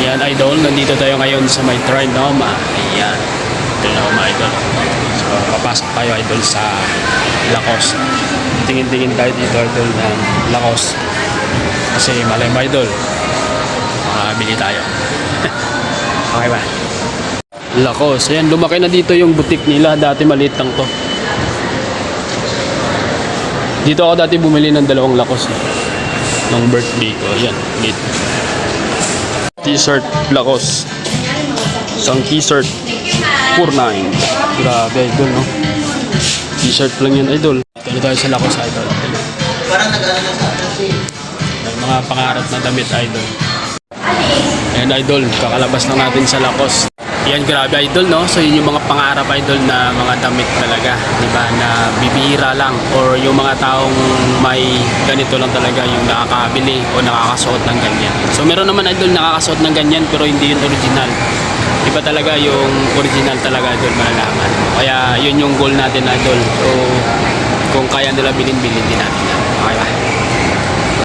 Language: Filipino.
Ayan idol, nandito tayo ngayon sa may Trinoma. Ayan, Trinoma idol. So papasok tayo idol sa Lacoste. Tingin-tingin tayo dito idol ng Lacoste. Kasi malay mo idol, makabili tayo. Okay ba? Lacoste, ayan, lumaki na dito yung boutique nila. Dati maliit lang to. Dito ako dati bumili ng dalawang Lacoste nung birthday ko. Ayan, dito. T-shirt Lacoste. Isang t-shirt 4.9. Grabe idol, no? T-shirt lang yan idol. Dito na tayo sa Lacoste idol. Parang nag-ano sa atin. May mga pangarap na damit idol. Ayan idol, kakalabas lang natin sa Lacoste. Yan, grabe idol, no? So yun yung mga pangarap idol na mga damit talaga, di ba? Na bibihira lang or yung mga taong may ganito lang talaga yung nakakabili o nakakasuot ng ganyan. So meron naman idol nakakasuot ng ganyan pero hindi yun original. Iba talaga yung original talaga idol, malalaman. Kaya yun yung goal natin idol. So kung kaya nila bilhin din natin yan. Okay ba?